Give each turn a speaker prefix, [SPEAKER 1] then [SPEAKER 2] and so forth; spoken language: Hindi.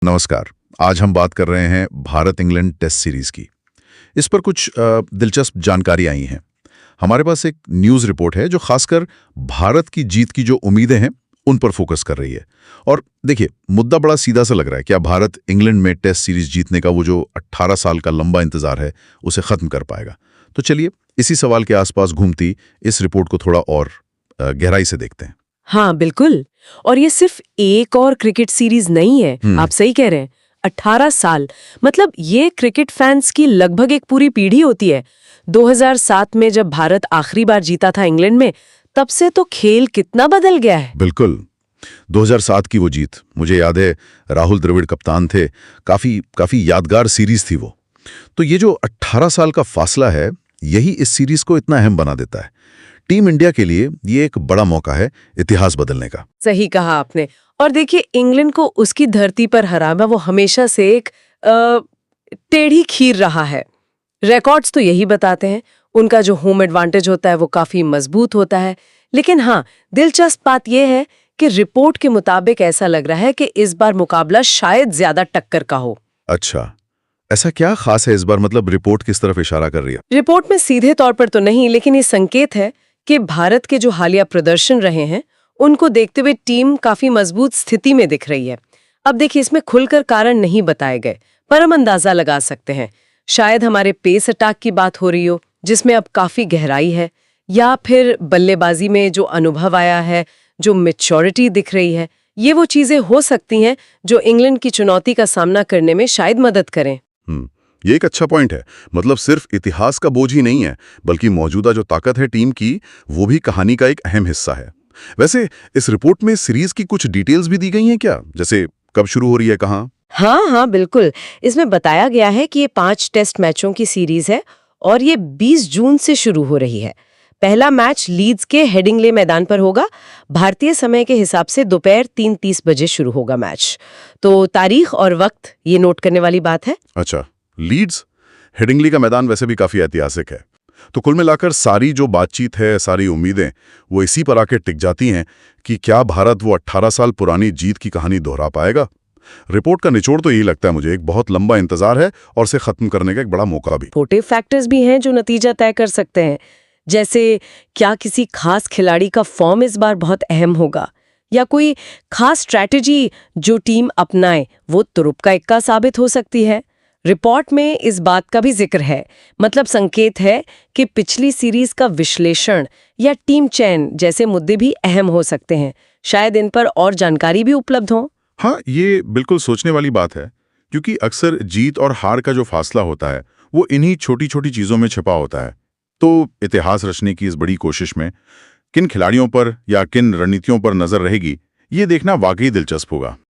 [SPEAKER 1] नमस्कार। आज हम बात कर रहे हैं भारत इंग्लैंड टेस्ट सीरीज की। इस पर कुछ दिलचस्प जानकारी आई हैं। हमारे पास एक न्यूज़ रिपोर्ट है जो खासकर भारत की जीत की जो उम्मीदें हैं उन पर फोकस कर रही है। और देखिए, मुद्दा बड़ा सीधा सा लग रहा है। क्या भारत इंग्लैंड में टेस्ट सीरीज जीतने का वो जो 18 साल का लंबा इंतजार है उसे खत्म कर पाएगा? तो चलिए इसी सवाल के आसपास घूमती इस रिपोर्ट को थोड़ा और गहराई से देखते हैं।
[SPEAKER 2] हाँ बिल्कुल। और ये सिर्फ एक और क्रिकेट सीरीज नहीं है, आप सही कह रहे हैं। 18 साल मतलब ये क्रिकेट फैंस की लगभग एक पूरी पीढ़ी होती है। 2007 में जब भारत आखिरी बार जीता था इंग्लैंड में, तब से तो खेल कितना बदल गया है।
[SPEAKER 1] बिल्कुल। 2007 की वो जीत मुझे याद है, राहुल द्रविड़ कप्तान थे। काफी यादगार सीरीज थी वो। तो ये जो 18 साल का फासला है, यही इस सीरीज को इतना अहम बना देता है। टीम इंडिया के लिए ये एक बड़ा मौका है इतिहास बदलने का।
[SPEAKER 2] सही कहा आपने। और देखिए, इंग्लैंड को उसकी धरती पर हराना वो हमेशा से एक टेढ़ी खीर रहा है। रिकॉर्ड्स तो यही बताते हैं। उनका जो होम एडवांटेज होता है वो काफी मजबूत होता है। लेकिन हाँ, दिलचस्प बात यह है कि रिपोर्ट के मुताबिक ऐसा लग रहा है कि इस बार मुकाबला शायद ज्यादा टक्कर का हो।
[SPEAKER 1] अच्छा, ऐसा क्या खास है इस बार? मतलब रिपोर्ट किस तरफ इशारा कर रही है?
[SPEAKER 2] रिपोर्ट में सीधे तौर पर तो नहीं, लेकिन ये संकेत है कि भारत के जो हालिया प्रदर्शन रहे हैं उनको देखते हुए टीम काफी मजबूत स्थिति में दिख रही है। अब देखिए, इसमें खुलकर कारण नहीं बताए गए, पर हम अंदाजा लगा सकते हैं। शायद हमारे पेस अटैक की बात हो रही हो, जिसमें अब काफी गहराई है, या फिर बल्लेबाजी में जो अनुभव आया है, जो मैच्योरिटी दिख रही है। ये वो चीजें हो सकती हैं जो इंग्लैंड की चुनौती का सामना करने में शायद मदद करें।
[SPEAKER 1] ये एक अच्छा पॉइंट है। मतलब सिर्फ इतिहास का बोझ ही नहीं है, बल्कि मौजूदा जो ताकत है टीम की, वो भी कहानी का एक अहम हिस्सा है। वैसे इस रिपोर्ट में सीरीज की कुछ डिटेल्स भी दी गई हैं क्या? जैसे कब शुरू हो रही है, कहाँ?
[SPEAKER 2] हाँ बिल्कुल। इसमें बताया गया है कि ये 5 टेस्ट मैचों की सीरीज है और ये 20 जून से शुरू हो रही है। पहला मैच लीड्स के हेडिंगले मैदान पर होगा। भारतीय समय के हिसाब से दोपहर 3:30 बजे शुरू होगा मैच। तो तारीख और वक्त ये नोट करने वाली बात है।
[SPEAKER 1] अच्छा, लीड्स हेडिंगली का मैदान वैसे भी काफी ऐतिहासिक है। तो कुल मिलाकर सारी जो बातचीत है, सारी उम्मीदें वो इसी पर आके टिक जाती हैं कि क्या भारत वो 18 साल पुरानी जीत की कहानी दोहरा पाएगा। रिपोर्ट का निचोड़ तो यही लगता है मुझे, एक बहुत लंबा इंतजार है और उसे खत्म करने का एक बड़ा मौका भी।
[SPEAKER 2] छोटे फैक्टर्स भी हैं जो नतीजा तय कर सकते हैं। जैसे क्या किसी खास खिलाड़ी का फॉर्म इस बार बहुत अहम होगा, या कोई खास स्ट्रैटेजी जो टीम अपनाए वो तुरुप का इक्का साबित हो सकती है। रिपोर्ट में इस बात का भी जिक्र है। मतलब संकेत है कि पिछली सीरीज का विश्लेषण या टीम चयन जैसे मुद्दे भी अहम हो सकते हैं। शायद इन पर और जानकारी भी उपलब्ध हो।
[SPEAKER 1] हाँ, ये बिल्कुल सोचने वाली बात है, क्योंकि अक्सर जीत और हार का जो फासला होता है वो इन्हीं छोटी छोटी चीजों में छिपा होता है। तो इतिहास रचने की इस बड़ी कोशिश में किन खिलाड़ियों पर या किन रणनीतियों पर नजर रहेगी, ये देखना वाकई दिलचस्प होगा।